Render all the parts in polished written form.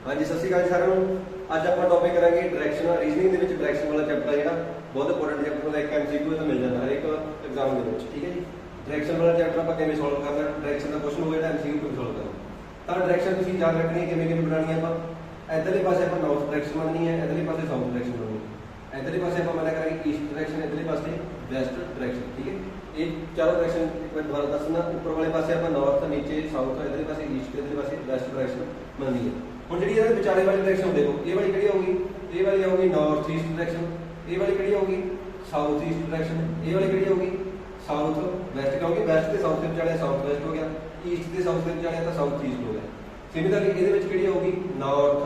हाँ जी, सत श्री अकाल जी सारिਆਂ ਨੂੰ। ਅੱਜ ਆਪਾਂ ਟੌਪਿਕ ਕਰਾਂਗੇ ਡਾਇਰੈਕਸ਼ਨ ਰੀਜ਼ਨਿੰਗ ਦੇ ਵਿੱਚ ਡਾਇਰੈਕਸ਼ਨ ਵਾਲਾ ਚੈਪਟਰ ਜਿਹੜਾ ਬਹੁਤ ਇੰਪੋਰਟੈਂਟ ਚੈਪਟਰ ਹੁੰਦਾ, ਇੱਕ ਐਮਸੀਕਿਊ ਤਾਂ ਮਿਲ ਜਾਂਦਾ ਹਰ ਇੱਕ ਐਗਜ਼ਾਮ ਦੇ ਵਿੱਚ। ਠੀਕ ਹੈ ਜੀ, ਡਾਇਰੈਕਸ਼ਨ ਵਾਲਾ ਚੈਪਟਰ ਆਪਾਂ ਕਿਵੇਂ ਸੋਲਵ ਕਰਨਾ, ਡਾਇਰੈਕਸ਼ਨ ਦਾ ਕੁਐਸਚਨ ਹੋਵੇ ਤਾਂ ਐਮਸੀਕਿਊ ਕਿਵੇਂ ਸੋਲਵ ਕਰਨਾ। ਤਾਂ ਡਾਇਰੈਕਸ਼ਨ ਤੁਸੀਂ ਯਾਦ ਰੱਖਣੀ ਹੈ ਕਿਵੇਂ ਕਿਵੇਂ ਬਣਾਉਣੀ ਹੈ। ਆਪਾਂ ਇਧਰਲੇ ਪਾਸੇ ਆਪਾਂ ਨਾਰਥ ਡਾਇਰੈਕਸ਼ਨ ਬਣਨੀ ਹੈ, ਇਧਰਲੇ ਪਾਸੇ ਸਾਊਥ ਡਾਇਰੈਕਸ਼ਨ ਬਣਨੀ ਹੈ। ਇਧਰਲੇ ਪਾਸੇ ਆਪਾਂ ਮੰਨਿਆ ਕਰਾਂਗੇ ਈਸਟ ਡਾਇਰੈਕਸ਼ਨ, ਇਧਰਲੇ ਪਾਸੇ ਵੈਸਟ ਡਾਇਰੈਕਸ਼ਨ। ਠੀਕ ਹੈ, ਇਹ ਚਾरों डायरेक्शन एक बार दोबारा दसना। ऊपर वाले पासे आप नॉर्थ, नीचे साउथ, इधरले पासे ईस्ट, इधरले पासे वैस्ट डायरेक्शन बनती है। हुण जिहड़ी इहदे विचाले वाली डायरेक्शन देखो, ये वाली किहड़ी होगी, ये वाली होगी नॉर्थ ईस्ट डायरेक्शन, ये वाली किहड़ी होगी साउथ ईस्ट डायरेक्शन, ये वाली किहड़ी होगी साउथ वैस्ट, क्योंकि वैस्ट ते साउथ दे विचाले साउथ वैस्ट हो गया, ईस्ट ते साउथ दे विचाले तां साउथ ईस्ट हो गया। सिमिलरली इहदे विच किहड़ी होगी नॉर्थ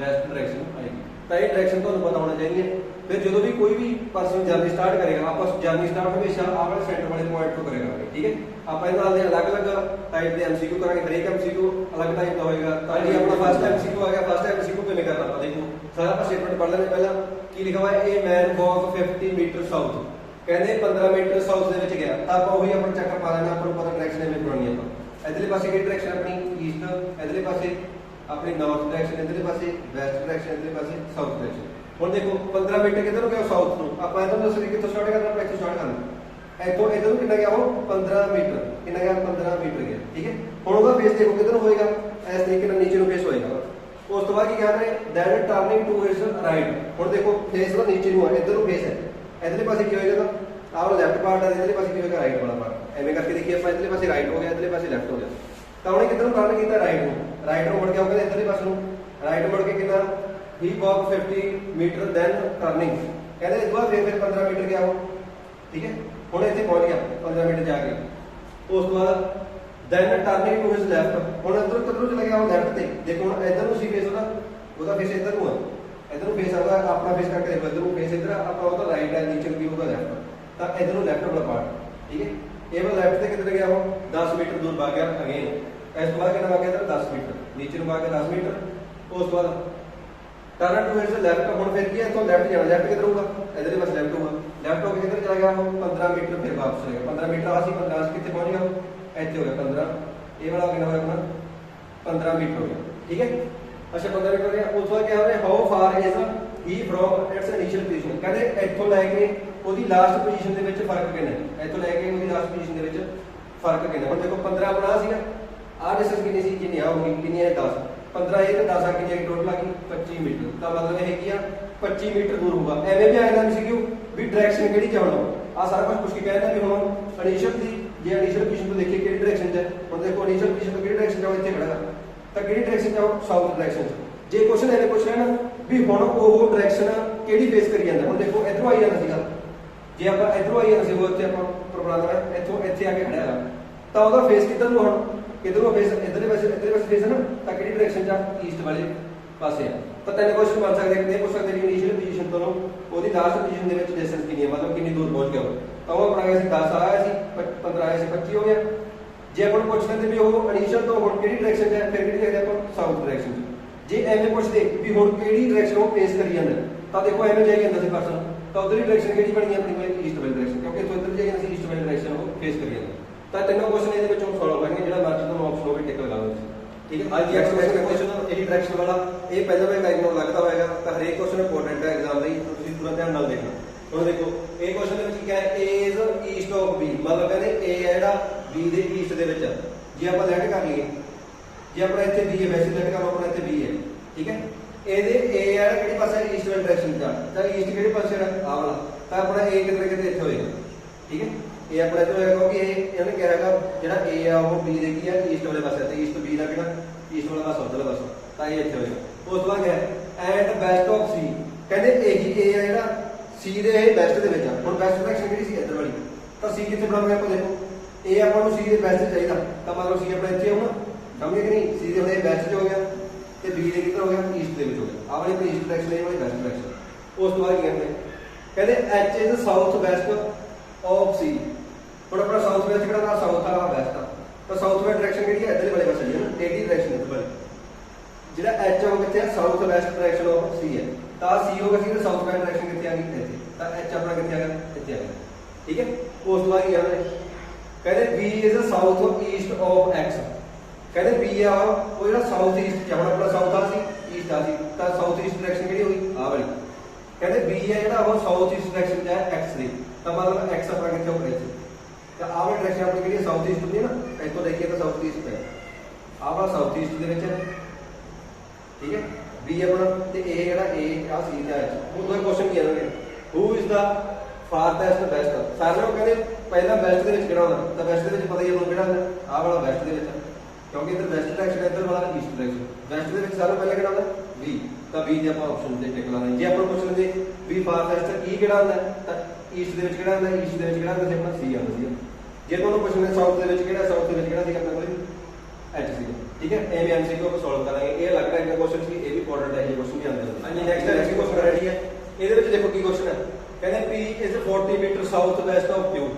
वैस्ट डायरेक्शन आएगी। तो ये डायरेक्शन तुहानूं पता होना चाहिए। फिर जो भी कोई भी पर्सन जर्नी स्टार्ट करेगा, आप जर्नी स्टार्ट हमेशा आप सेंटर वाले पॉइंट तो करेगा। ठीक है, आप अलग अलग टाइप के एमसीक्यू करेंगे, हर एक एमसीक्यू अलग टाइप का होगा। तो ये अपना फर्स्ट एमसीक्यू आ गया, फर्स्ट एमसीक्यू किमें करना आप देखो, सारा आप स्टेटमेंट पढ़ लेंगे। पहला की लिखा हुआ है, a man walk 50 metre south, कहते 15 मीटर साउथ के गया। तो आप वही अपना चक्कर पा लेना, आपको पता डायरेक्शन में बनानी है। इधरले पासे की डायरेक्शन अपनी ईस्ट, इधरले पासे अपनी नॉर्थ डायरेक्शन, इधरले पासे वैस्ट डायरेक्शन, इधरले पासे साउथ डायरेक्शन। ਹੁਣ देखो 15 मीटर किधर हो गया साउथ ਨੂੰ, ਆਪਾਂ ਇਧਰ ਦੱਸੋ ਕਿੱਥੋਂ ਸਟਾਰਟ ਕਰਨਾ, ਆਪਾਂ ਇੱਥੋਂ ਸਟਾਰਟ ਕਰਨਾ। ਇੱਥੋਂ ਇਧਰ ਨੂੰ ਕਿੰਨਾ ਗਿਆ, ਉਹ 15 ਮੀਟਰ, ਕਿੰਨਾ ਗਿਆ 15 ਮੀਟਰ ਗਿਆ। ਠੀਕ ਹੈ, ਹੁਣ ਉਹਦਾ ਫੇਸ ਦੇਖੋ ਕਿੱਧਰ ਨੂੰ ਹੋਏਗਾ, ਇਸ ਤਰੀਕੇ ਨਾਲ ਨੀਚੇ ਨੂੰ ਫੇਸ ਹੋਏਗਾ। ਉਸ ਤੋਂ ਬਾਅਦ ਕੀ ਕਹਿ ਰਹੇ, then turning to his right. ਹੁਣ ਦੇਖੋ ਫੇਸ ਦਾ ਨੀਚੇ ਨੂੰ ਆ, ਇਧਰ ਨੂੰ ਫੇਸ ਹੈ, ਇਧਰਲੇ ਪਾਸੇ ਕੀ ਹੋਏਗਾ ਤਾਂ ਆਹ ਲੈਫਟ ਪਾਰਟ ਹੈ, ਇਧਰਲੇ ਪਾਸੇ ਕੀ ਹੋਏਗਾ ਰਾਈਟ ਵਾਲਾ ਪਾਰਟ। ਐਵੇਂ ਕਰਕੇ ਦੇਖੀਏ ਆਪਾਂ, ਇਧਰਲੇ ਪਾਸੇ ਰਾਈਟ ਹੋ ਗਿਆ, ਇਧਰਲੇ ਪਾਸੇ ਲੈਫਟ ਹੋ ਗਿਆ। ਤਾਂ ਉਹਨੇ ਕਿੱਧਰ ਨੂੰ ਟਰਨ ਕੀਤਾ, ਰਾਈਟ ਨੂੰ। ਰਾਈਟ ਨੂੰ ਮੁੜ ਕੇ ਆਉਂਗਾ ਇਧਰਲੇ ਪਾਸੇ ਨੂੰ, ਰਾਈਟ ਮੁੜ ਕੇ ਕਿੰਨਾ ही वॉक 50 मीटर देन टर्निंग, कहते इस बार फिर 15 मीटर गया वो। ठीक है, हुण इत्थे पहुंच गया 15 मीटर जाके। उस तो बाद then turning to his left, हुण इधर किधरों चला गया वो लेफ्ट ते। देखो हुण इधर नु सी फेस ओदा फेस इधर नु है, इधर नु फेस आगा अपना फेस करके देखो, इधर नु फेस इधर अपना ओदा राइट है, नीचे भी होगा लेफ्ट, ता इधर नु लेफ्ट वाला पार्ट। ठीक है, ये वाला लेफ्ट ते किधर गया वो 10 मीटर दूर भाग गया अगेन। इस तो बाद कितना भाग गया इधर 10 मीटर, नीचे नु भाग गया 10 मीटर। उस तो बाद टर्न टू हिज लेफ्ट, हुण फिर की है इथों लेफ्ट जाना, लेफ्ट किधर होगा इधरले पासे लेफ्ट होगा, लेफ्ट होके किधर चला गया वो 15 मीटर फिर वापस आ गया। 15 मीटर आ सी 15 कितने पहुंच गया इत्थे हो गया 15, ये वाला कितना होगा अपना 15 मीटर हो गया। ठीक है, अच्छा 15 मीटर हो गया। उस बाद क्या हो रहा है, how far is he from its initial position, कहते इथों लैके ओदी लास्ट पोजीशन दे विच फर्क कितना है, इथों लैके ओदी लास्ट पोजीशन दे विच फर्क कितना। हुण देखो 15 अपना सीगा, आ डिस्टेंस कितनी सी, कितनी आ होगी, कितनी है 10, 15 एक 10 आ कितनी टोटल आ गई 25 मीटर। तो मतलब है कि 25 मीटर दूर होगा। एवं भी आएगा एमसीक्यू भी डायरेक्शन केड़ी चाहना, आ सारा कुछ पूछ के कहना भी हुण इनिशियल दी जे इनिशियल पोजीशन तो देखिए केड़ी डायरेक्शन च है। हुण देखो इनिशियल पोजीशन तो केड़ी डायरेक्शन जाओ, इत्थे खड़ा तो केड़ी डायरेक्शन जाओ साउथ डायरेक्शन। जे क्वेश्चन एवे पूछ लेना भी हुण ओह डायरेक्शन केड़ी फेस करी जांदा, हुण देखो इधरों आई जांदा सीगा, जे आपां इधरों आई जांदा सी वो इत्थे आपां प्रॉब्लम आंदा इत्थों इत्थे आके खड़ा है तो ओहदा फेस किधर नु, हुण किधरों फेस इधरले पासे फेस है ना, तो किहड़ी डायरेक्शन जा ईस्ट वाले पासे है। तो तीन क्वेश्चन बन सकते हैं, पूछ सकते हैं इनिशियल पोजीशन तो ओदी लास्ट पोजीशन दे विच डिस्टेंस कितनी है, मतलब कितनी दूर पहुंच गया। तो वो अपना गया सी 10 आया सी, 15 आया सी, 25 हो गया। जे अपन पूछ लेंदे भी वो इनिशियल तो हुण किहड़ी डायरेक्शन है, फिर किहड़ी जाएगा अपन साउथ डायरेक्शन। जे एवें पुछदे भी हुण किहड़ी डायरेक्शन वो फेस करी जांदा, तो देखो एवें जाई जांदा सी पर्सन, तो उधरली डायरेक्शन किहड़ी बनी अपनी कोई ईस्ट वाली डायरेक्शन, क्योंकि इथों इधर जाई जांदा सी ईस्ट वाली डायरेक्शन वो फेस करी जांदा। तो तीनों क्वेश्चन ਇਹਦੇ ਵਿੱਚੋਂ ਸੋਲਵ ਕਰਨਗੇ, ਜਿਹੜਾ ਮਰਜ਼ੀ ਤੁਹਾਨੂੰ ਆਪਸ਼ਨ ਹੋਵੇ ਟਿਕ ਲਗਾ ਲਓ। ਠੀਕ ਹੈ, ਅੱਜ ਦੀ ਐਕਸਰਸਾਈਜ਼ ਕੁਐਸਚਨ ਇਹੀ ਡਾਇਰੈਕਸ਼ਨ ਵਾਲਾ, ਇਹ ਪਹਿਲਾਂ ਵੀ ਟਾਈਪ ਨੂੰ ਲੱਗਦਾ ਹੋਏਗਾ, ਤਾਂ ਹਰੇਕ ਕੁਐਸਚਨ ਇੰਪੋਰਟੈਂਟ ਹੈ ਐਗਜ਼ਾਮ ਲਈ, ਤੁਸੀਂ ਪੂਰਾ ਧਿਆਨ ਨਾਲ ਦੇਖਣਾ। ਹੁਣ ਦੇਖੋ ਇਹ ਕੁਐਸਚਨ ਦੇ ਵਿੱਚ ਕੀ ਹੈ, A is East of B, ਮਤਲਬ ਕਹਿੰਦੇ A ਹੈ ਜਿਹੜਾ B ਦੇ ਈਸਟ ਦੇ ਵਿੱਚ। ਜੇ ਆਪਾਂ ਲੈਟ ਕਰ ਲਈਏ, ਜੇ ਆਪਣਾ ਇੱਥੇ B ਹੈ, ਵੈਸੇ ਲੈਟ ਕਰ ਲਓ, ਆਪਣਾ ਇੱਥੇ B ਹੈ। ਠੀਕ ਹੈ, ਇਹਦੇ A ਹੈ ਕਿਹੜੀ ਪਾਸੇ ਈਸਟ ਵਾਲੀ ਡਾਇਰੈਕਸ਼ਨ ਚ, ਤਾਂ ਈਸਟ ਕਿਹੜੇ ਪਾਸੇ ਹੈ ਆ ਵਾਲਾ, ਤਾਂ ਆਪਣਾ A ਕਿਤੇ ਕਿਤੇ ਇੱਥੇ ਹੋਏਗਾ। ਠੀਕ ਹੈ, ਇਹ ਆਪਣਾ ਇੱਥੇ ਹੋਏਗਾ ਕਿਉਂਕਿ ਇਹਨੇ ਕਿਹਾ ਹੈਗਾ ਜਿਹੜਾ A ਆ ਉਹ B ਦੇ ਕੀ ਹੈ ਈਸਟ ਵਾਲੇ ਪਾਸੇ, ਤੇ ਈਸਟ B ਦਾ ਕਿਹੜਾ ਈਸਟ ਵਾਲਾ ਪਾਸਾ ਉਧਰਲਾ ਪਾਸਾ, ਤਾਂ ਇਹ ਇੱਥੇ ਹੋਏਗਾ। ਉਸ ਤੋਂ ਬਾਅਦ ਹੈ ਐਂਡ ਵੈਸਟ ਆਫ C, ਕਹਿੰਦੇ ਇਹੀ A ਆ ਜਿਹੜਾ C ਦੇ ਵੈਸਟ ਦੇ ਵਿੱਚ ਆ। ਹੁਣ ਵੈਸਟ ਡਾਇਰੈਕਸ਼ਨ ਕਿਹੜੀ ਸੀ ਇੱਧਰ ਵਾਲੀ, ਤਾਂ C ਕਿੱਥੇ ਬਣਾਵਾਂਗੇ ਆਪਾਂ, ਦੇਖੋ A ਆਪਾਂ ਨੂੰ C ਦੇ ਵੈਸਟ ਚਾਹੀਦਾ, ਤਾਂ ਮਤਲਬ C ਆਪਣਾ ਇੱਥੇ ਹੋਣਾ, ਸਮਝੇ ਕਿ ਨਹੀਂ। C ਦੇ ਹੁਣ ਇਹ ਵੈਸਟ 'ਚ ਹੋ ਗਿਆ ਤੇ B ਦੇ ਕਿੱਧਰ ਹੋ ਗਿਆ, ਈਸਟ ਦੇ ਵਿੱਚ ਹੋ ਗਿਆ। ਆਹ ਵਾਲੀ ਆਪਣੀ ਈਸਟ ਡਾਇਰੈਕਸ਼ਨ, ਇਹ ਵਾਲੀ ਵੈਸਟ ਡਾਇਰੈਕਸ਼ਨ। ਉਸ ਤੋਂ ਬਾਅਦ ਕੀ ਕਹਿੰਦੇ H is south west of C, ਹੁਣ ਆਪਣਾ ਸਾਊਥ ਵੈਸਟ ਕਿਹੜਾ, ਸਾਊਥ ਆ ਵੈਸਟ ਆ, ਤਾਂ ਸਾਊਥ ਵੈਸਟ ਡਾਇਰੈਕਸ਼ਨ ਕਿਹੜੀ ਹੈ, ਇਧਰਲੇ ਵਾਲੇ ਪਾਸੇ ਹੈ ਨਾ, ਇਹਦੀ ਡਾਇਰੈਕਸ਼ਨ ਇੱਧਰ ਵਾਲੀ। ਜਿਹੜਾ H ਆ ਉਹ ਕਿੱਥੇ ਹੈ, south West direction of C ਹੈ, ਤਾਂ C ਹੋ ਗਿਆ ਸੀ ਤੇ ਸਾਊਥ ਵੈਸਟ ਡਾਇਰੈਕਸ਼ਨ ਕਿੱਥੇ ਆ ਗਈ, ਇੱਥੇ, ਤਾਂ H ਆਪਣਾ ਕਿੱਥੇ ਆ ਗਿਆ, ਇੱਥੇ ਆ ਗਿਆ। ਠੀਕ ਹੈ, ਉਸ ਤੋਂ ਬਾਅਦ ਕੀ ਕਹਿੰਦੇ B is south East of X, कहते बी आ वो जो साउथ ईस्ट हम अपना साउथ आ सी ईस्ट आ सी तो साउथ ईस्ट डायरेक्शन किहड़ी होई आ वाली कहते बी है जो वो साउथ ईस्ट डायरेक्शन है एक्स दी तो मतलब एक्स अपना कितने होगा इसे तो आ वाली डायरेक्शन अपनी किहड़ी साउथ ईस्ट होंदी है ना इतों देखिए तो साउथ ईस्ट है आ वाला साउथ ईस्ट दे विच ठीक है बी अपना ते ए जेड़ा ए आ सी दा वो दो क्वेश्चन की आने who is the farthest best सारे लोग कहते पहला बेस्ट दे विच किहड़ा होंदा तो बेस्ट दे विच पता ही है किहड़ा होंदा आ वाला बेस्ट दे विच क्योंकि इधर वेस्ट डायरेक्शन इधर वाला ईस्ट डायरेक्शन वेस्ट ਦੇ ਵਿੱਚ ਸਾਰਾ ਪਹਿਲਾਂ ਕਿਹੜਾ ਹੁੰਦਾ ਬੀ ਤਾਂ ਬੀ ਦੇ ਆਪਾਂ ਆਪਸ਼ਨ ਤੇ ਟਿਕ ਲਾਣਾ ਜੇ ਆਪਾਂ ਪੁੱਛ ਲੈਂਦੇ ਬੀ ਫਾਰ ਵੈਸਟ ਕੀ ਕਿਹੜਾ ਹੁੰਦਾ ਤਾਂ ਈਸਟ ਦੇ ਵਿੱਚ ਕਿਹੜਾ ਹੁੰਦਾ ਈਸਟ ਦੇ ਵਿੱਚ ਕਿਹੜਾ ਹੁੰਦਾ ਆਪਣਾ ਸੀ ਆਉਂਦਾ ਸੀ ਜੇ ਤੁਹਾਨੂੰ ਪੁੱਛ ਲੈਂਦੇ ਸਾਊਥ ਦੇ ਵਿੱਚ ਕਿਹੜਾ ਸਾਊਥ ਦੇ ਵਿੱਚ ਕਿਹੜਾ ਸੀ ਆਪਣੇ ਕੋਲ ਐਚ ਸੀ ਠੀਕ ਹੈ ਐਵੇਂ ਐਮਸੀਕਿਊ ਆਪਾਂ ਸੋਲਵ ਕਰਾਂਗੇ ਇਹ ਅਲੱਗ ਟਾਈਪ ਦਾ ਕੁਐਸਚਨ ਸੀ ਇਹ ਵੀ ਇੰਪੋਰਟੈਂਟ ਹੈ ਇਹ ਕੁਐਸਚਨ ਵੀ ਆਉਂਦੇ ਨੇ ਹਾਂਜੀ ਨੈਕਸਟ ਐਮਸੀਕਿਊ ਕੁਐਸਚਨ ਰੈਡੀ ਹੈ ਇਹਦੇ ਵਿੱਚ ਦੇਖੋ ਕੀ ਕੁਐਸਚਨ ਹੈ ਕਹਿੰਦੇ P is 40 metre south west of Q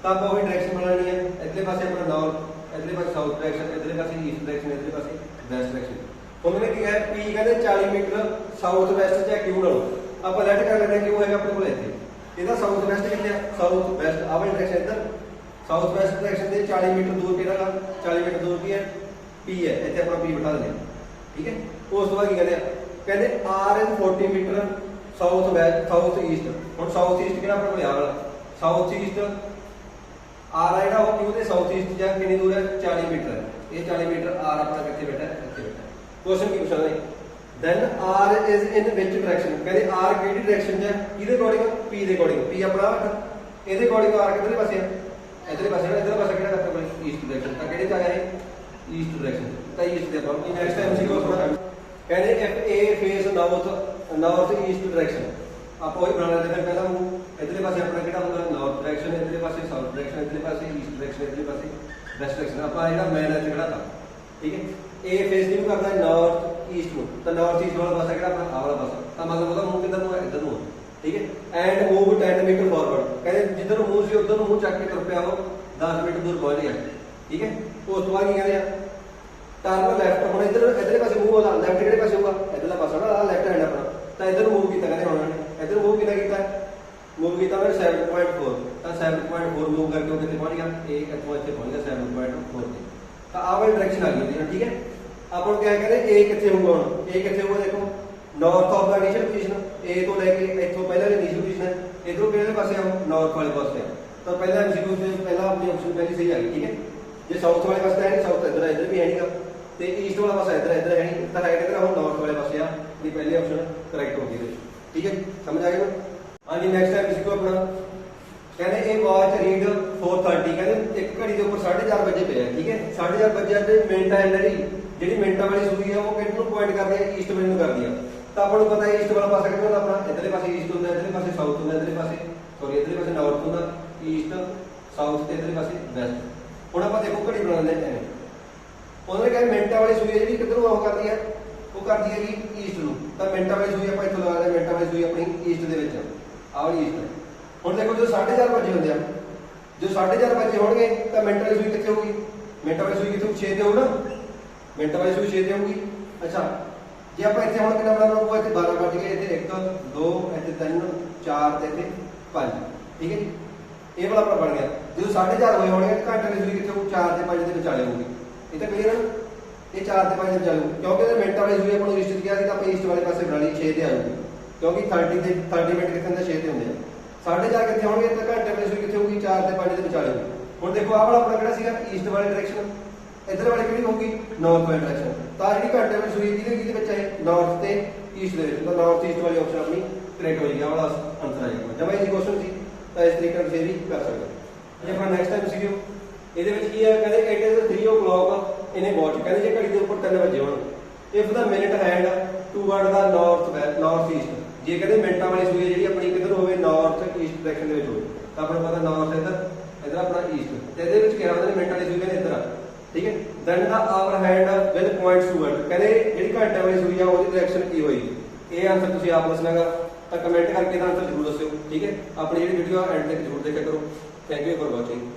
ਤਾਂ ਆਪਾਂ ਉਹੀ ਡਾਇਰੈਕਸ਼ਨ ਬਣਾਉਣੀ ਹੈ ਇੱਧਰਲੇ ਪਾਸੇ ਆਪਣਾ ਨਾਰਥ इधर पास साउथ डायरेक्शन इधर पास ईस्ट डायरेक्शन इधर पास वेस्ट डायरेक्शन उन्होंने क्या है पी कहते 40 मीटर साउथ वेस्ट चाहे क्यू नालों आप लेट कर लेना क्यू है अपने को इतने ਇਹਦਾ ਸਾਊਥ ਵੈਸਟ ਕਿੱਥੇ ਆ ਸਾਊਥ ਵੈਸਟ ਆ ਵਾਲੀ ਡਾਇਰੈਕਸ਼ਨ ਇੱਧਰ ਸਾਊਥ ਵੈਸਟ ਡਾਇਰੈਕਸ਼ਨ ਦੇ 40 ਮੀਟਰ ਦੂਰ ਕਿਹੜਾ 40 ਮੀਟਰ ਦੂਰ ਕੀ ਹੈ ਪੀ ਹੈ ਇੱਥੇ ਆਪਣਾ ਪੀ ਬਿਠਾ ਦਿੰਦੇ ਠੀਕ ਹੈ ਉਸ ਤੋਂ ਬਾਅਦ ਕੀ ਕਹਿੰਦੇ ਆ ਕਹਿੰਦੇ R is 40 metre south west south east ਹੁਣ ਸਾਊਥ ਈਸਟ ਕਿਹੜਾ ਆਪਣਾ ਕੋਈ ਆ ਵਾਲਾ ਸਾਊਥ ਈਸਟ आर है वो क्यों दे साउथ ईस्ट जा कितनी दूर है 40 मीटर ये 40 मीटर आर अपना कितने बैठा है इतने बैठा है क्वेश्चन की पूछा है then R is in which direction कहते आर केडी डायरेक्शन है किदे अकॉर्डिंग पी दे अकॉर्डिंग पी अपना ਇਹਦੇ ਅਕॉर्डिंग आर किधर पासे है इधर पासे किहड़ा करता कोई ईस्ट डायरेक्शन ਤਾਂ ਕਿਹੜੇ ਚ ਆ ਗਿਆ ਇਹ ईस्ट डायरेक्शन ਤਾਂ ईस्ट ਦੇ ਆਪਾਂ ਨੈਕਸਟ ਟਾਈਮ ਸੀ ਕੋਸ ਕਹਿੰਦੇ if A face north East direction आप वही बना लेते हैं पहला वो इधरले पासे अपना किहड़ा होगा नॉर्थ डायरेक्शन इधरले पासे साउथ डायरेक्शन इधरले पासे ईस्ट डायरेक्शन इधरले पासे वेस्ट डायरेक्शन अपना जेड़ा मेन है किहड़ा था ठीक है ए फेस नहीं करना है नॉर्थ ईस्ट को तो नॉर्थ ईस्ट वाला पासा किहड़ा अपना आ वाला पासा तो मतलब ਉਹਦਾ ਮੂੰਹ ਕਿੱਧਰ ਨੂੰ ਹੈ ਇੱਧਰ ਨੂੰ ठीक है एंड मूव 10 मीटर फॉरवर्ड कहते जिधर मूव से उधर मूव ਚੱਕ ਕੇ ਤੁਰ ਪਿਆ ਉਹ 10 मीटर दूर पहुंच गया ठीक है ਉਸ ਤੋਂ ਬਾਅਦ ਕੀ ਕਹਿੰਦੇ ਆ ਟਰਨ ਲੈਫਟ ਹੁਣ ਇਧਰਲੇ ਪਾਸੇ ਮੂਵ ਹੋਦਾ ਲੈਫਟ ਕਿਹੜੇ ਪਾਸੇ ਹੋਊਗਾ ਇਧਰਲਾ ਪਾਸਾ ਨਾ ਆ ਲੈਫਟ ਹੈਂਡ ਆਪਣਾ ਤਾਂ ਇਧਰ ਮੂਵ ਕੀਤਾ ਕਹਿੰਦੇ ਹੁਣ इधर मूव कितना किया मूव किया मैंने 7.4 तो 7.4 मूव करके कितने पहुंच गया एक इतों इतने पहुंच गया 7.4 पे तो आ वाली डायरेक्शन आ गई ठीक है अपन क्या करें ए कितने होगा हुन ए कितने होगा देखो north of the initial position ए तो लेके इथों पहला इनिशियल पोजीशन है इधरों किहड़े पासे आओ नॉर्थ वाले पासे तो पहला एमसीक्यू से पहला अपनी ऑप्शन पहली सही आ गई ठीक है जे साउथ वाले पासे है नहीं साउथ इधर भी है नहीं ते ईस्ट वाला पासा इधर है नहीं तो राइट इधर हम नॉर्थ वाले पासे आ ये पहली ऑप्शन करेक्ट हो गई ठीक है समझ आ गया ना हाँ जी नैक्सट टाइम इसको अपना कहते ए वॉच रीड 4:30 कहते एक घड़ी के ऊपर 4:30 बजे पे है ठीक है 4:30 बजे पे मिनट है जी मिनटा वाली सूई है वो किधर पॉइंट कर दिया ईस्ट वाले कर दिया तो आपको पता है ईस्ट वाला पासा कितना होता अपना इधरले पासे ईस्ट होता है इधरले पासे साउथ होता है इधरले पासे सॉरी इधरले पासे नॉर्थ होता ईस्ट साउथ ते इधरले पासे वेस्ट हुण आप देखो घड़ी बना लेते हैं उन्होंने कहा मिनटा वाली सूई है जी किधरों वो कर दिया वो कर दिया जी ईस्ट ਨੂੰ ਤਾਂ ਮਿੰਟਾਂ ਵਾਲੀ ਸੂਈ ਆਪਾਂ ਇੱਥੋਂ ਲਗਾ ਲਿਆ ਮਿੰਟਾਂ ਵਾਲੀ ਸੂਈ ਆਪਣੀ ਈਸਟ ਦੇ ਵਿੱਚ ਆ ਵਾਲੀ ਈਸਟ ਹੁਣ ਦੇਖੋ ਜੋ 4:30 ਵਜੇ ਹੁੰਦੇ ਆ ਜੋ 4:30 ਵਜੇ ਹੋਣਗੇ ਤਾਂ ਮਿੰਟਾਂ ਵਾਲੀ ਸੂਈ ਕਿੱਥੇ ਹੋਊਗੀ ਮਿੰਟਾਂ ਵਾਲੀ ਸੂਈ ਕਿੱਥੇ 6 ਤੇ ਹੋਊ ਨਾ ਮਿੰਟਾਂ ਵਾਲੀ ਸੂਈ 6 ਤੇ ਹੋਊਗੀ ਅੱਛਾ ਜੇ ਆਪਾਂ ਇੱਥੇ ਹੁਣ ਕਿੰਨਾ ਬਣਾਉਣਾ ਹੋਊਗਾ ਇੱਥੇ 12 ਵੱਜ ਗਏ ਇੱਥੇ 1 2 ਇੱਥੇ 3 4 ਤੇ ਇੱਥੇ 5 ਠੀਕ ਹੈ ਜੀ ਇਹ ਵਾਲਾ ਆਪਣਾ ਬਣ ਗਿਆ ਜਦੋਂ 4:30 ਹੋਏ ਹੋਣਗੇ ਘੰਟੇ ਵਾਲੀ ਸੂਈ ਕਿੱਥੇ ਹੋਊ 4 ਤੇ 5 ਦੇ ਵਿਚਾਲੇ ਹੋਊਗੀ ਇਹ ਤਾਂ ਕਲੀਅਰ ਹੈ ये 4 से 5 चालू क्योंकि मिनट वाली सूई अपन ईस्ट किया तो आप ईस्ट वाले पास बना ली 6 से आ जाऊगी क्योंकि 30 मिनट कितने होंगे 6 से होंगे 4:30 कितने होंगे तो घंटे वाली सूई कितने होगी 4 से 5 के विचाले होगी हम देखो आ वाला अपना किहड़ा सीगा ईस्ट वाली डायरेक्शन इधर वाली किहड़ी होगी नॉर्थ वाली डायरेक्शन तो जी घंटे वाली सूई किहदे विच है नॉर्थ ते ईस्ट दे विच तो नॉर्थ ईस्ट वाली ऑप्शन अपनी करेक्ट होगी आ वाला आंसर आ जाएगा जब इजी क्वेश्चन सी तो इस तरीके से भी कर सकते ये अपना नेक्स्ट टाइम सीखियो ਇਹਦੇ ਵਿੱਚ ਕੀ ਹੈ ਕਹਿੰਦੇ it is 3 o'clock in a watch ਕਹਿੰਦੇ ਜੇ ਘੜੀ ਦੇ ਉੱਪਰ 3 ਵਜੇ ਹੋਣ if the minute hand toward the north east ਜੇ ਕਹਿੰਦੇ ਮਿੰਟਾਂ ਵਾਲੀ ਸੂਈ ਜਿਹੜੀ ਆਪਣੀ ਕਿੱਧਰ ਹੋਵੇ ਨਾਰਥ ਈਸਟ ਡਾਇਰੈਕਸ਼ਨ ਦੇ ਵਿੱਚ ਹੋਵੇ ਤਾਂ ਆਪਾਂ ਨੂੰ ਪਤਾ ਨਾਰਥ ਇੱਧਰ ਆਪਣਾ ਈਸਟ ਤੇ ਇਹਦੇ ਵਿੱਚ ਕਿਹਾ ਹੁੰਦਾ ਮਿੰਟਾਂ ਵਾਲੀ ਸੂਈ ਕਹਿੰਦੇ ਇੱਧਰ ਆ ਠੀਕ ਹੈ then the hour hand with points toward ਕਹਿੰਦੇ ਜਿਹੜੀ ਘੰਟੇ ਵਾਲੀ ਸੂਈ ਆ ਉਹਦੀ ਡਾਇਰੈਕਸ਼ਨ ਕੀ ਹੋਏਗੀ ਇਹ ਆਨਸਰ ਤੁਸੀਂ ਆਪ ਦੱਸਣਾਗਾ ਤਾਂ ਕਮੈਂਟ ਕਰਕੇ ਇਹਦਾ ਆਨਸਰ ਜ਼ਰੂਰ ਦੱਸਿਓ ਠੀਕ ਹੈ ਆਪਣੀ ਜਿਹੜੀ ਵੀਡੀਓ ਐਂਡ ਤੱਕ ਜ਼ਰੂਰ ਦੇਖਿਆ ਕਰੋ ਥੈਂਕ ਯੂ ਫॉर ਵਾਚਿੰਗ